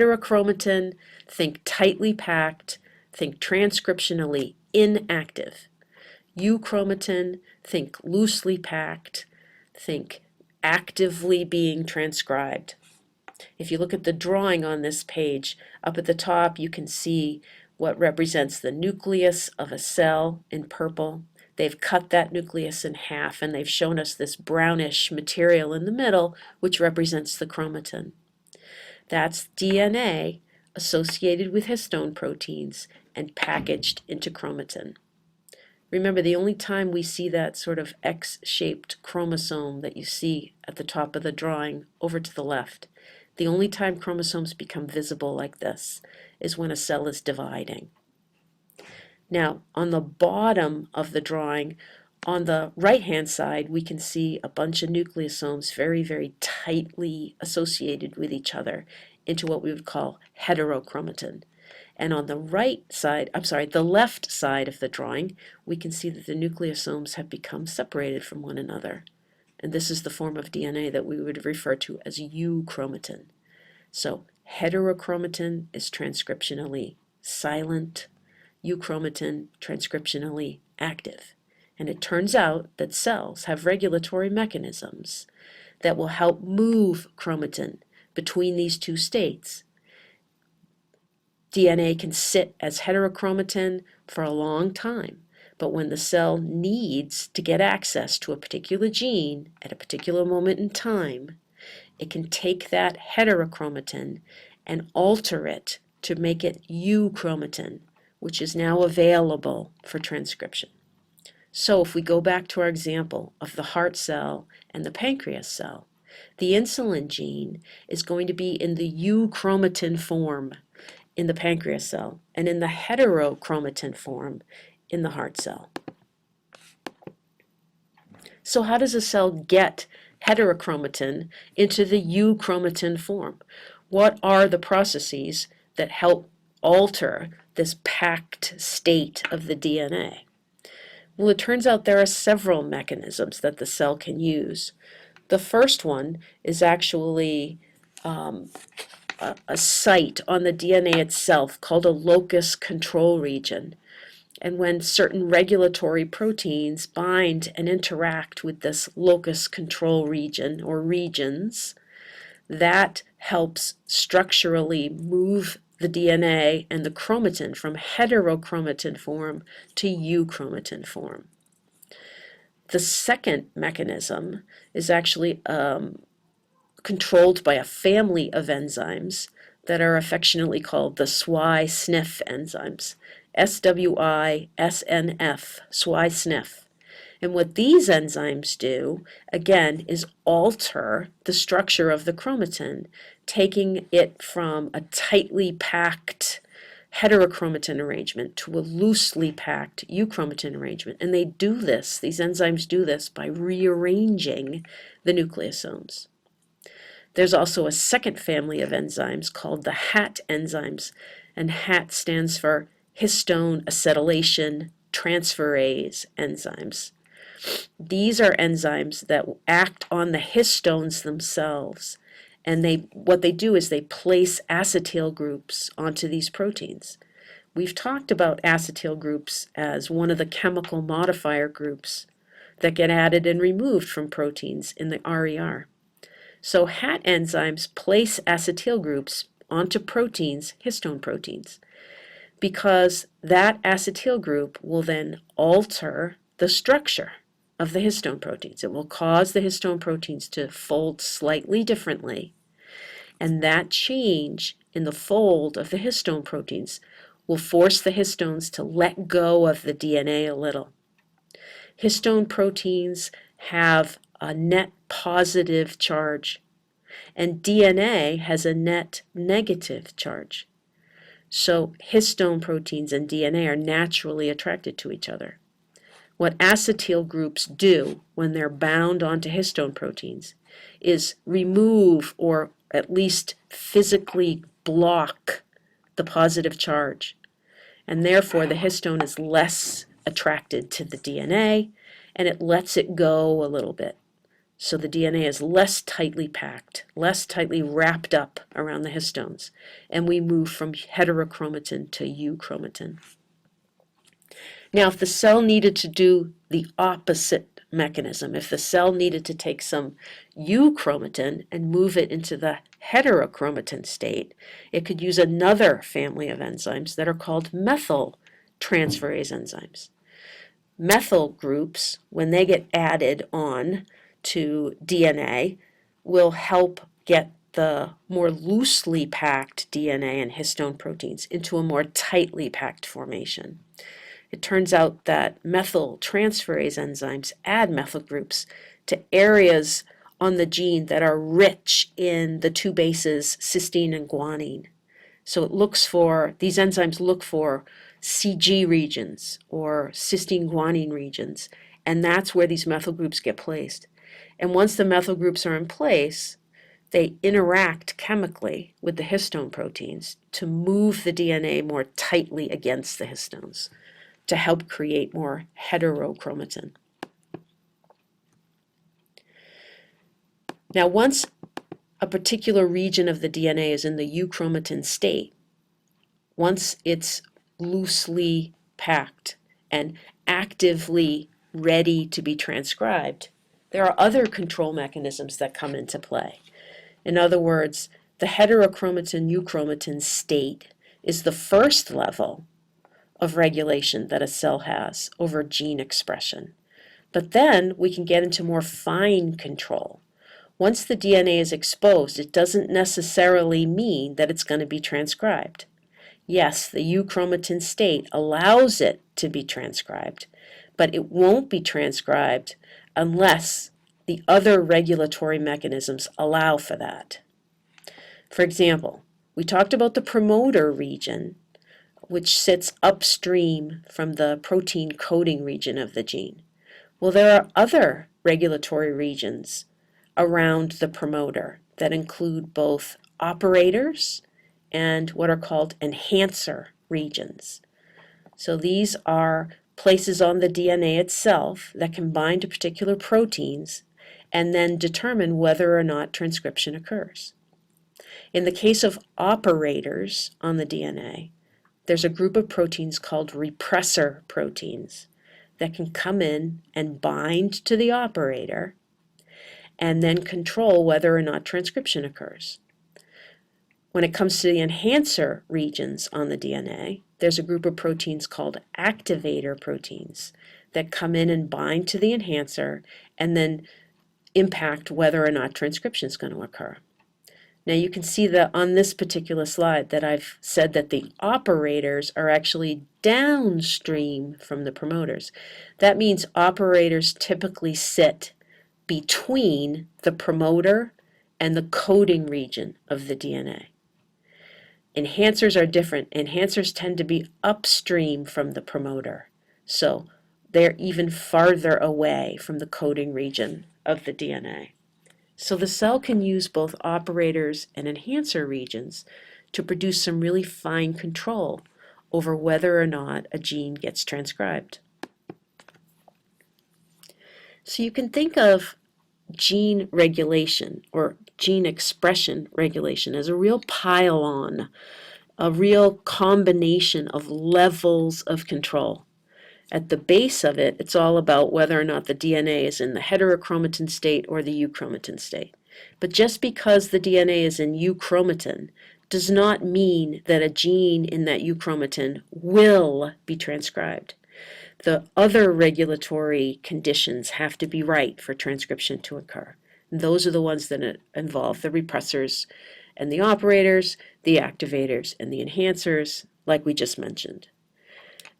Heterochromatin, think tightly packed, think transcriptionally inactive. Euchromatin, think loosely packed, think actively being transcribed. If you look at the drawing on this page, up at the top you can see what represents the nucleus of a cell in purple. They've cut that nucleus in half and they've shown us this brownish material in the middle, which represents the chromatin. That's DNA associated with histone proteins and packaged into chromatin. Remember, the only time we see that sort of X-shaped chromosome that you see at the top of the drawing over to the left, the only time chromosomes become visible like this is when a cell is dividing. Now, on the bottom of the drawing, on the right-hand side, we can see a bunch of nucleosomes very, very tightly associated with each other into what we would call heterochromatin. And on the the left side of the drawing, we can see that the nucleosomes have become separated from one another. And this is the form of DNA that we would refer to as euchromatin. So heterochromatin is transcriptionally silent, euchromatin transcriptionally active. And it turns out that cells have regulatory mechanisms that will help move chromatin between these two states. DNA can sit as heterochromatin for a long time, but when the cell needs to get access to a particular gene at a particular moment in time, it can take that heterochromatin and alter it to make it euchromatin, which is now available for transcription. So if we go back to our example of the heart cell and the pancreas cell, the insulin gene is going to be in the euchromatin form in the pancreas cell and in the heterochromatin form in the heart cell. So how does a cell get heterochromatin into the euchromatin form? What are the processes that help alter this packed state of the DNA? Well, it turns out there are several mechanisms that the cell can use. The first one is actually a site on the DNA itself called a locus control region. And when certain regulatory proteins bind and interact with this locus control region or regions, that helps structurally move the DNA and the chromatin from heterochromatin form to euchromatin form. The second mechanism is actually controlled by a family of enzymes that are affectionately called the SWI/SNF enzymes. SWI/SNF, SWI/SNF. And what these enzymes do, again, is alter the structure of the chromatin, taking it from a tightly packed heterochromatin arrangement to a loosely packed euchromatin arrangement. And they do this, these enzymes do this by rearranging the nucleosomes. There's also a second family of enzymes called the HAT enzymes, and HAT stands for histone acetylation transferase enzymes. These are enzymes that act on the histones themselves, and what they do is they place acetyl groups onto these proteins. We've talked about acetyl groups as one of the chemical modifier groups that get added and removed from proteins in the RER. So HAT enzymes place acetyl groups onto proteins, histone proteins, because that acetyl group will then alter the structure of the histone proteins. It will cause the histone proteins to fold slightly differently, and that change in the fold of the histone proteins will force the histones to let go of the DNA a little. Histone proteins have a net positive charge, and DNA has a net negative charge. So histone proteins and DNA are naturally attracted to each other. What acetyl groups do when they're bound onto histone proteins is remove or at least physically block the positive charge. And therefore the histone is less attracted to the DNA and it lets it go a little bit. So the DNA is less tightly packed, less tightly wrapped up around the histones, and we move from heterochromatin to euchromatin. Now, if the cell needed to do the opposite mechanism, if the cell needed to take some euchromatin and move it into the heterochromatin state, it could use another family of enzymes that are called methyl transferase enzymes. Methyl groups, when they get added on to DNA, will help get the more loosely packed DNA and histone proteins into a more tightly packed formation. It turns out that methyl transferase enzymes add methyl groups to areas on the gene that are rich in the two bases cysteine and guanine. So these enzymes look for CG regions or cysteine guanine regions, and that's where these methyl groups get placed. And once the methyl groups are in place, they interact chemically with the histone proteins to move the DNA more tightly against the histones to help create more heterochromatin. Now, once a particular region of the DNA is in the euchromatin state, once it's loosely packed and actively ready to be transcribed, there are other control mechanisms that come into play. In other words, the heterochromatin-euchromatin state is the first level of regulation that a cell has over gene expression. But then we can get into more fine control. Once the DNA is exposed, it doesn't necessarily mean that it's going to be transcribed. Yes, the euchromatin state allows it to be transcribed, but it won't be transcribed unless the other regulatory mechanisms allow for that. For example, we talked about the promoter region, which sits upstream from the protein coding region of the gene. Well, there are other regulatory regions around the promoter that include both operators and what are called enhancer regions. So these are places on the DNA itself that can bind to particular proteins and then determine whether or not transcription occurs. In the case of operators on the DNA, there's a group of proteins called repressor proteins that can come in and bind to the operator and then control whether or not transcription occurs. When it comes to the enhancer regions on the DNA, there's a group of proteins called activator proteins that come in and bind to the enhancer and then impact whether or not transcription is going to occur. Now you can see that on this particular slide that I've said that the operators are actually downstream from the promoters. That means operators typically sit between the promoter and the coding region of the DNA. Enhancers are different. Enhancers tend to be upstream from the promoter, so they're even farther away from the coding region of the DNA. So the cell can use both operators and enhancer regions to produce some really fine control over whether or not a gene gets transcribed. So you can think of gene regulation or gene expression regulation as a real pile-on, a real combination of levels of control. At the base of it, it's all about whether or not the DNA is in the heterochromatin state or the euchromatin state. But just because the DNA is in euchromatin does not mean that a gene in that euchromatin will be transcribed. The other regulatory conditions have to be right for transcription to occur. And those are the ones that involve the repressors and the operators, the activators and the enhancers, like we just mentioned.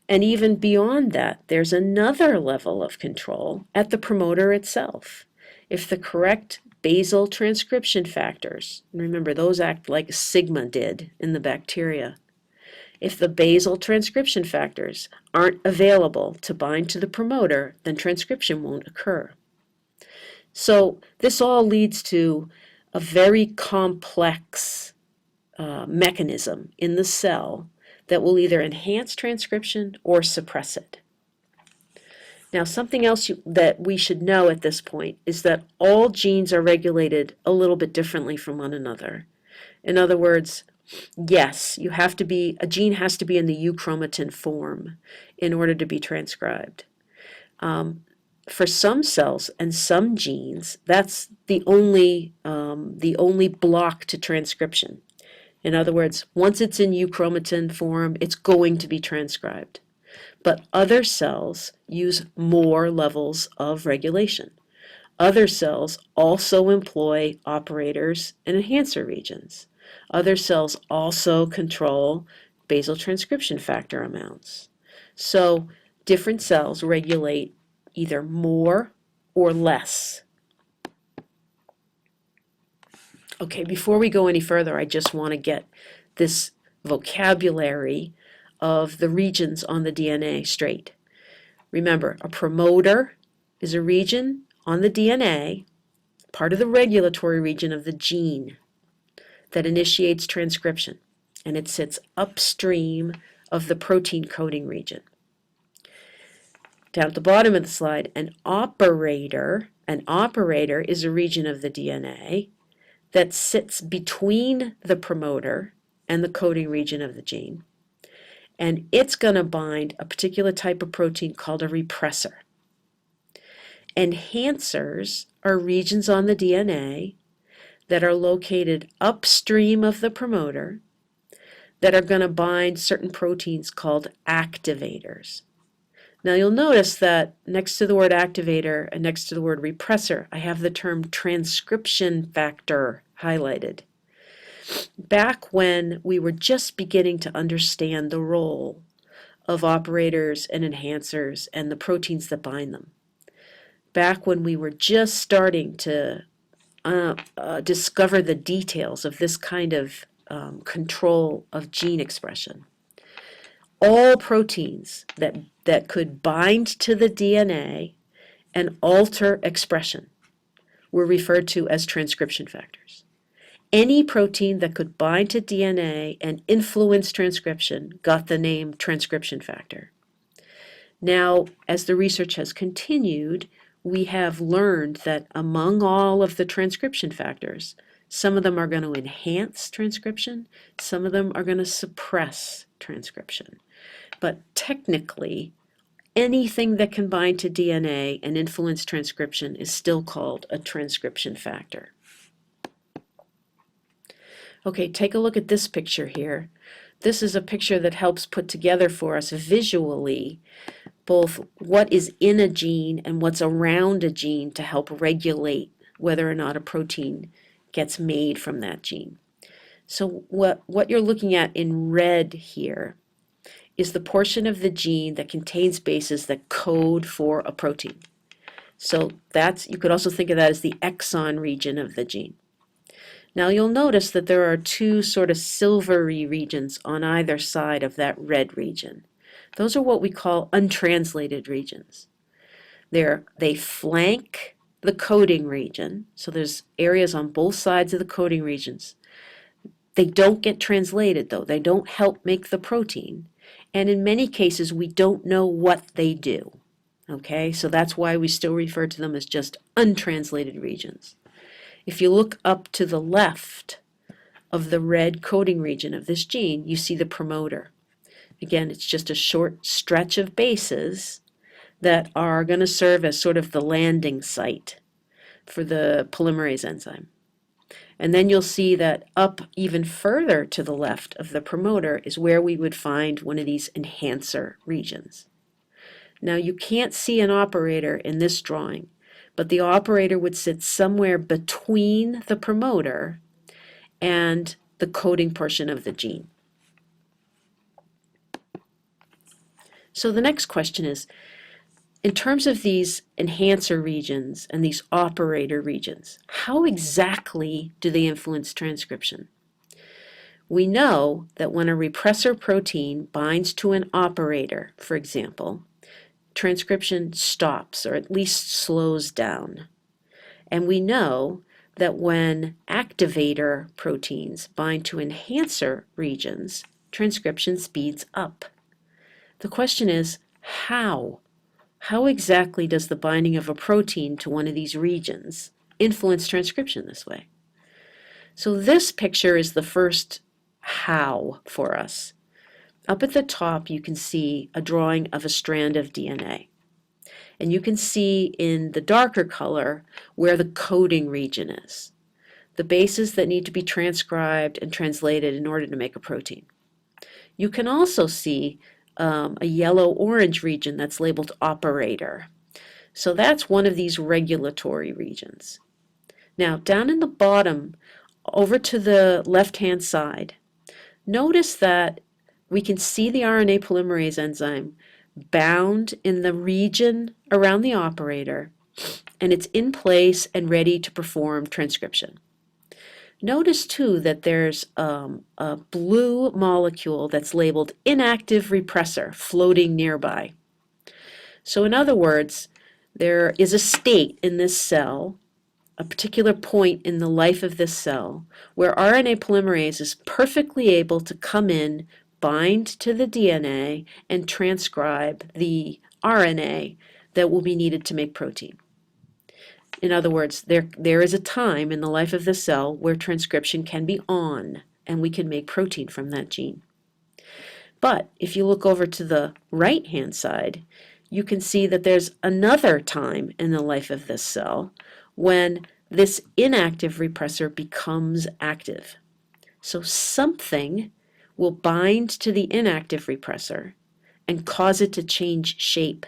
And even beyond that, there's another level of control at the promoter itself. If the correct basal transcription factors, and remember those act like sigma did in the bacteria, if the basal transcription factors aren't available to bind to the promoter, then transcription won't occur. So this all leads to a very complex mechanism in the cell that will either enhance transcription or suppress it. Now, something else that we should know at this point is that all genes are regulated a little bit differently from one another. In other words, yes, a gene has to be in the euchromatin form in order to be transcribed. For some cells and some genes, that's the only block to transcription. In other words, once it's in euchromatin form, it's going to be transcribed. But other cells use more levels of regulation. Other cells also employ operators and enhancer regions. Other cells also control basal transcription factor amounts. So different cells regulate either more or less. Okay, before we go any further, I just want to get this vocabulary of the regions on the DNA straight. Remember, a promoter is a region on the DNA, part of the regulatory region of the gene that initiates transcription, and it sits upstream of the protein coding region. Down at the bottom of the slide, an operator is a region of the DNA that sits between the promoter and the coding region of the gene. And it's going to bind a particular type of protein called a repressor. Enhancers are regions on the DNA that are located upstream of the promoter that are going to bind certain proteins called activators. Now you'll notice that next to the word activator and next to the word repressor, I have the term transcription factor highlighted. Back when we were just beginning to understand the role of operators and enhancers and the proteins that bind them, back when we were just starting to discover the details of this kind of control of gene expression, all proteins that could bind to the DNA and alter expression were referred to as transcription factors. Any protein that could bind to DNA and influence transcription got the name transcription factor. Now, as the research has continued, we have learned that among all of the transcription factors, some of them are going to enhance transcription, some of them are going to suppress transcription. But technically, anything that can bind to DNA and influence transcription is still called a transcription factor. Okay, take a look at this picture here. This is a picture that helps put together for us visually both what is in a gene and what's around a gene to help regulate whether or not a protein gets made from that gene. So what you're looking at in red here is the portion of the gene that contains bases that code for a protein. So you could also think of that as the exon region of the gene. Now you'll notice that there are two sort of silvery regions on either side of that red region. Those are what we call untranslated regions. They flank the coding region, so there's areas on both sides of the coding regions. They don't get translated though, they don't help make the protein, and in many cases we don't know what they do. Okay, so that's why we still refer to them as just untranslated regions. If you look up to the left of the red coding region of this gene, you see the promoter. Again, it's just a short stretch of bases that are going to serve as sort of the landing site for the polymerase enzyme. And then you'll see that up even further to the left of the promoter is where we would find one of these enhancer regions. Now you can't see an operator in this drawing, but the operator would sit somewhere between the promoter and the coding portion of the gene. So the next question is, in terms of these enhancer regions and these operator regions, how exactly do they influence transcription? We know that when a repressor protein binds to an operator, for example, transcription stops or at least slows down. And we know that when activator proteins bind to enhancer regions, transcription speeds up. The question is, how how exactly does the binding of a protein to one of these regions influence transcription this way? So this picture is the first how for us. Up at the top, you can see a drawing of a strand of DNA. And you can see in the darker color where the coding region is, the bases that need to be transcribed and translated in order to make a protein. You can also see a yellow-orange region that's labeled operator. So that's one of these regulatory regions. Now, down in the bottom, over to the left-hand side, notice that we can see the RNA polymerase enzyme bound in the region around the operator, and it's in place and ready to perform transcription. Notice too that there's a blue molecule that's labeled inactive repressor floating nearby. So in other words, there is a state in this cell, a particular point in the life of this cell, where RNA polymerase is perfectly able to come in, bind to the DNA, and transcribe the RNA that will be needed to make protein. In other words, there is a time in the life of the cell where transcription can be on, and we can make protein from that gene. But if you look over to the right-hand side, you can see that there's another time in the life of this cell when this inactive repressor becomes active. So something will bind to the inactive repressor and cause it to change shape.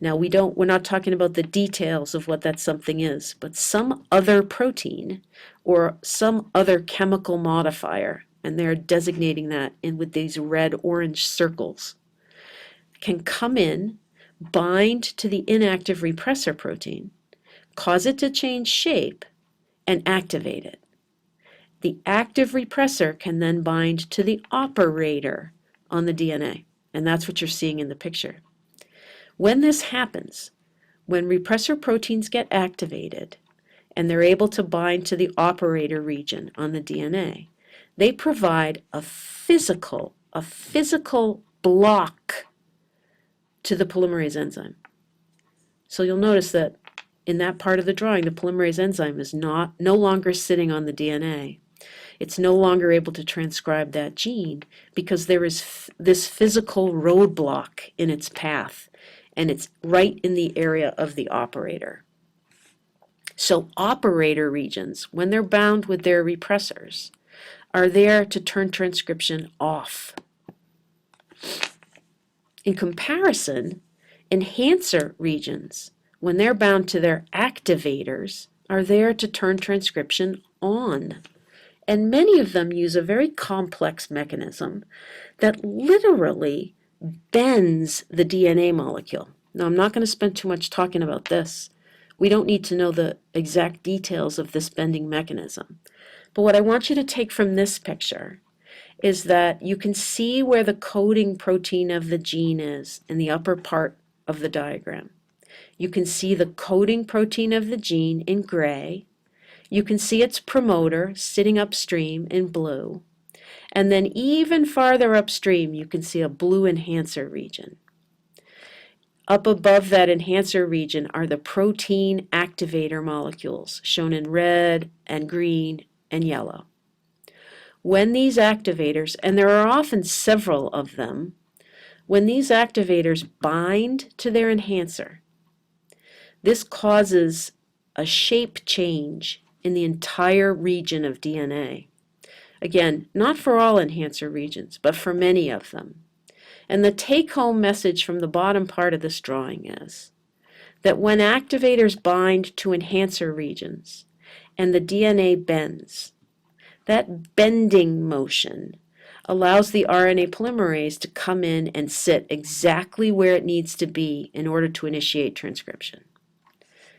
Now we're not talking about the details of what that something is, but some other protein or some other chemical modifier, and they're designating that in with these red-orange circles, can come in, bind to the inactive repressor protein, cause it to change shape, and activate it. The active repressor can then bind to the operator on the DNA, and that's what you're seeing in the picture. When this happens, when repressor proteins get activated and they're able to bind to the operator region on the DNA, they provide a physical block to the polymerase enzyme. So you'll notice that in that part of the drawing, the polymerase enzyme is no longer sitting on the DNA. It's no longer able to transcribe that gene because there is this physical roadblock in its path, and it's right in the area of the operator. So operator regions, when they're bound with their repressors, are there to turn transcription off. In comparison, enhancer regions, when they're bound to their activators, are there to turn transcription on. And many of them use a very complex mechanism that literally bends the DNA molecule. Now, I'm not going to spend too much talking about this. We don't need to know the exact details of this bending mechanism. But what I want you to take from this picture is that you can see where the coding protein of the gene is in the upper part of the diagram. You can see the coding protein of the gene in gray. You can see its promoter sitting upstream in blue. And then even farther upstream, you can see a blue enhancer region. Up above that enhancer region are the protein activator molecules, shown in red and green and yellow. When these activators, and there are often several of them, when these activators bind to their enhancer, this causes a shape change in the entire region of DNA. Again, not for all enhancer regions, but for many of them. And the take-home message from the bottom part of this drawing is that when activators bind to enhancer regions and the DNA bends, that bending motion allows the RNA polymerase to come in and sit exactly where it needs to be in order to initiate transcription.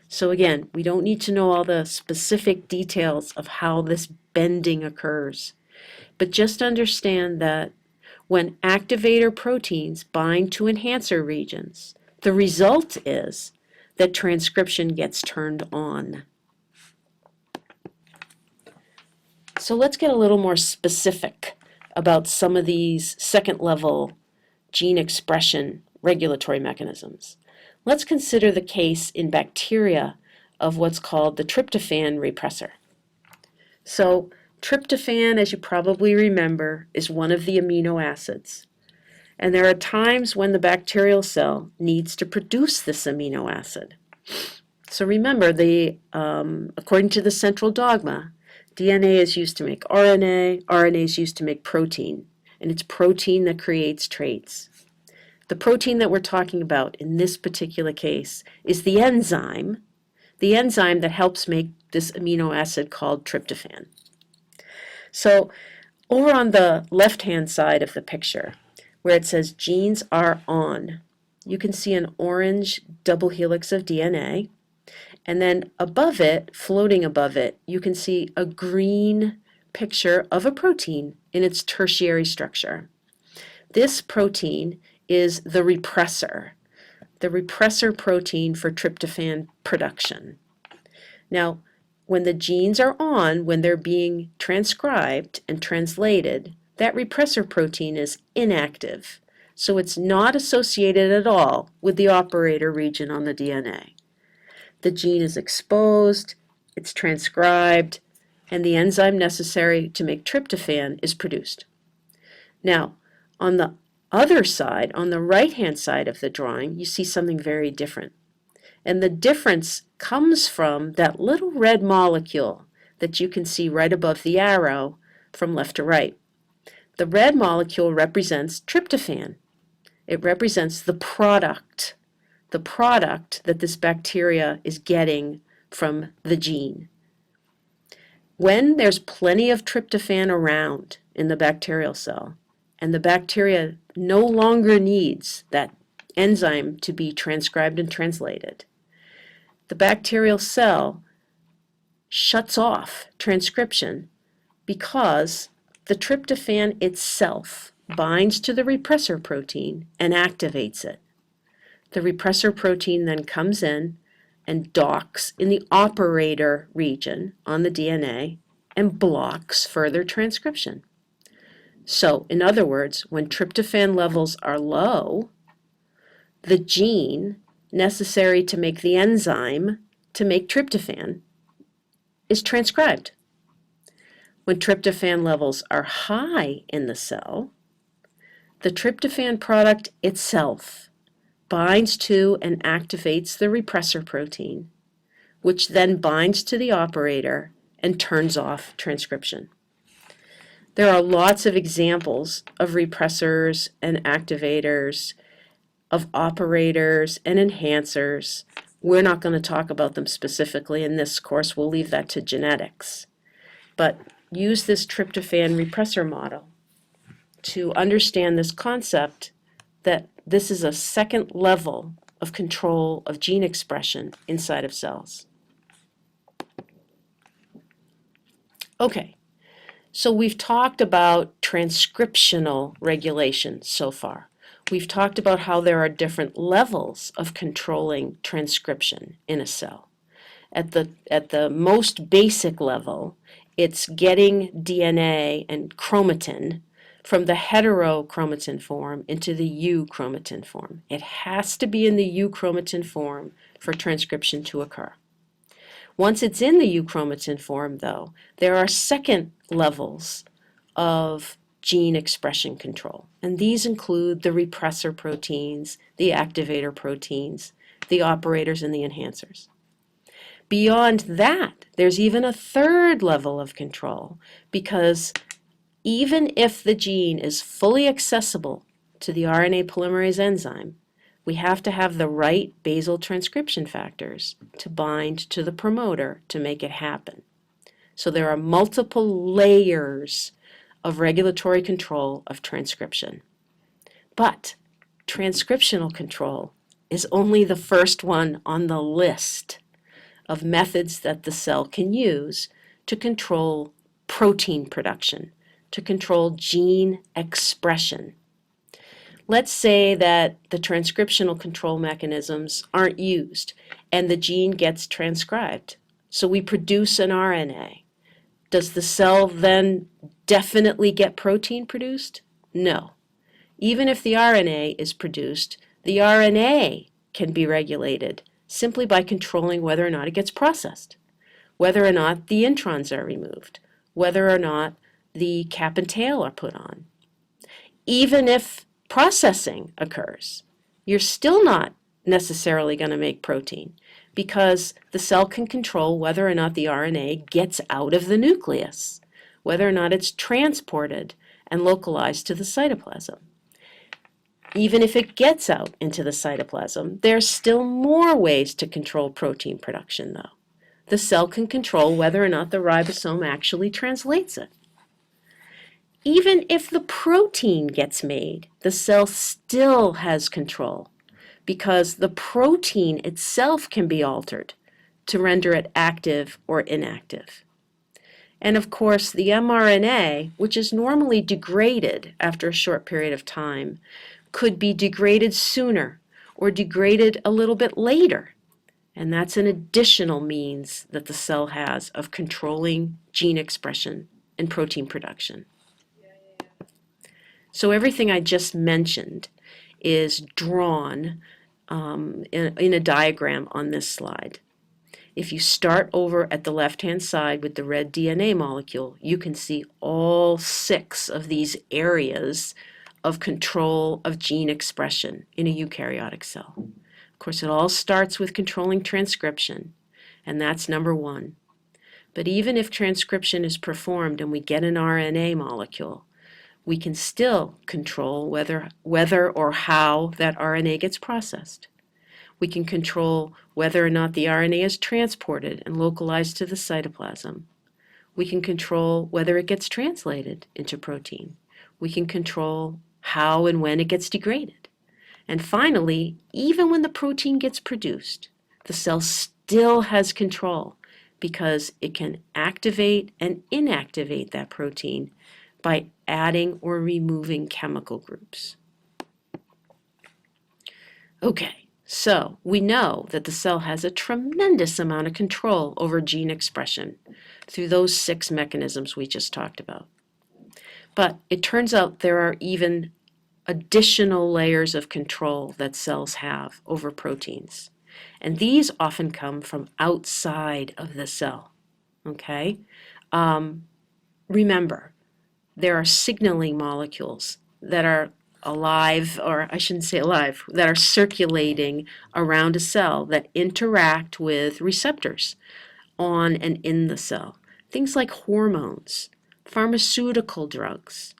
So again, we don't need to know all the specific details of how this bending occurs, but just understand that when activator proteins bind to enhancer regions, the result is that transcription gets turned on. So let's get a little more specific about some of these second-level gene expression regulatory mechanisms. Let's consider the case in bacteria of what's called the tryptophan repressor. So tryptophan, as you probably remember, is one of the amino acids. And there are times when the bacterial cell needs to produce this amino acid. So remember, according to the central dogma, DNA is used to make RNA, RNA is used to make protein, and it's protein that creates traits. The protein that we're talking about in this particular case is the enzyme that helps make this amino acid called tryptophan. So over on the left-hand side of the picture, where it says genes are on, you can see an orange double helix of DNA, and then above it, floating above it, you can see a green picture of a protein in its tertiary structure. This protein is the repressor protein for tryptophan production. Now, when the genes are on, when they're being transcribed and translated, that repressor protein is inactive, so it's not associated at all with the operator region on the DNA. The gene is exposed, it's transcribed, and the enzyme necessary to make tryptophan is produced. Now, on the other side, on the right-hand side of the drawing, you see something very different. And the difference comes from that little red molecule that you can see right above the arrow from left to right. The red molecule represents tryptophan. It represents the product that this bacteria is getting from the gene. When there's plenty of tryptophan around in the bacterial cell, and the bacteria no longer needs that enzyme to be transcribed and translated, the bacterial cell shuts off transcription because the tryptophan itself binds to the repressor protein and activates it. The repressor protein then comes in and docks in the operator region on the DNA and blocks further transcription. So, in other words, when tryptophan levels are low, the gene necessary to make the enzyme to make tryptophan is transcribed. When tryptophan levels are high in the cell, the tryptophan product itself binds to and activates the repressor protein, which then binds to the operator and turns off transcription. There are lots of examples of repressors and activators, of operators and enhancers. We're not going to talk about them specifically in this course. We'll leave that to genetics. But use this tryptophan repressor model to understand this concept that this is a second level of control of gene expression inside of cells. Okay, so we've talked about transcriptional regulation so far. We've talked about how there are different levels of controlling transcription in a cell. At the most basic level, it's getting DNA and chromatin from the heterochromatin form into the euchromatin form. It has to be in the euchromatin form for transcription to occur. Once it's in the euchromatin form, though, there are second levels of gene expression control, and these include the repressor proteins, the activator proteins, the operators, and the enhancers. Beyond that, there's even a third level of control, because even if the gene is fully accessible to the RNA polymerase enzyme, we have to have the right basal transcription factors to bind to the promoter to make it happen. So there are multiple layers of regulatory control of transcription. But transcriptional control is only the first one on the list of methods that the cell can use to control protein production, to control gene expression. Let's say that the transcriptional control mechanisms aren't used and the gene gets transcribed. So we produce an RNA. Does the cell then definitely get protein produced? No. Even if the RNA is produced, the RNA can be regulated simply by controlling whether or not it gets processed, whether or not the introns are removed, whether or not the cap and tail are put on. Even if processing occurs, you're still not necessarily going to make protein because the cell can control whether or not the RNA gets out of the nucleus, whether or not it's transported and localized to the cytoplasm. Even if it gets out into the cytoplasm, there's still more ways to control protein production, though. The cell can control whether or not the ribosome actually translates it. Even if the protein gets made, the cell still has control because the protein itself can be altered to render it active or inactive. And of course, the mRNA, which is normally degraded after a short period of time, could be degraded sooner or degraded a little bit later. And that's an additional means that the cell has of controlling gene expression and protein production. So everything I just mentioned is drawn in a diagram on this slide. If you start over at the left-hand side with the red DNA molecule, you can see all 6 of these areas of control of gene expression in a eukaryotic cell. Of course, it all starts with controlling transcription, and that's number 1. But even if transcription is performed and we get an RNA molecule, we can still control whether or how that RNA gets processed. We can control whether or not the RNA is transported and localized to the cytoplasm. We can control whether it gets translated into protein. We can control how and when it gets degraded. And finally, even when the protein gets produced, the cell still has control because it can activate and inactivate that protein by adding or removing chemical groups. Okay, so we know that the cell has a tremendous amount of control over gene expression through those 6 mechanisms we just talked about. But it turns out there are even additional layers of control that cells have over proteins. And these often come from outside of the cell, okay? Remember, there are signaling molecules that are alive, or I shouldn't say alive, that are circulating around a cell that interact with receptors on and in the cell. Things like hormones, pharmaceutical drugs,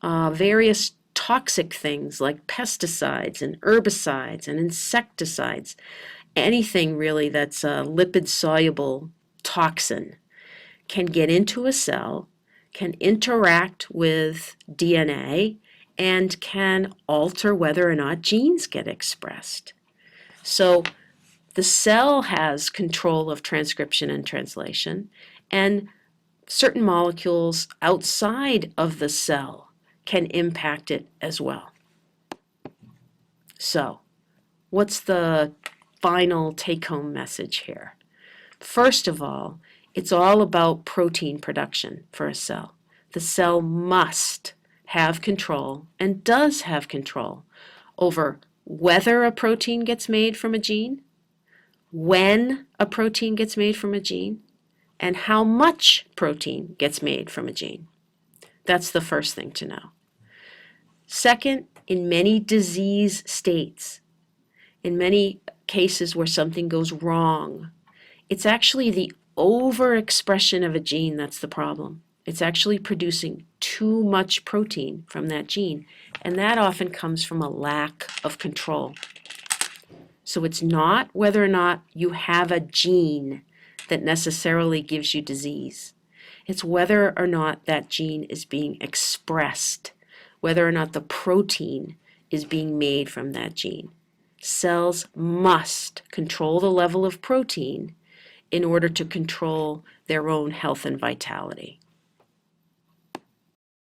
various toxic things like pesticides and herbicides and insecticides, anything really that's a lipid-soluble toxin can get into a cell, can interact with DNA, and can alter whether or not genes get expressed. So the cell has control of transcription and translation, and certain molecules outside of the cell can impact it as well. So, what's the final take-home message here? First of all, it's all about protein production for a cell. The cell must have control, and does have control, over whether a protein gets made from a gene, when a protein gets made from a gene, and how much protein gets made from a gene. That's the first thing to know. Second, in many disease states, in many cases where something goes wrong, it's actually the overexpression of a gene that's the problem. It's actually producing too much protein from that gene, and that often comes from a lack of control. So it's not whether or not you have a gene that necessarily gives you disease. It's whether or not that gene is being expressed, whether or not the protein is being made from that gene. Cells must control the level of protein in order to control their own health and vitality.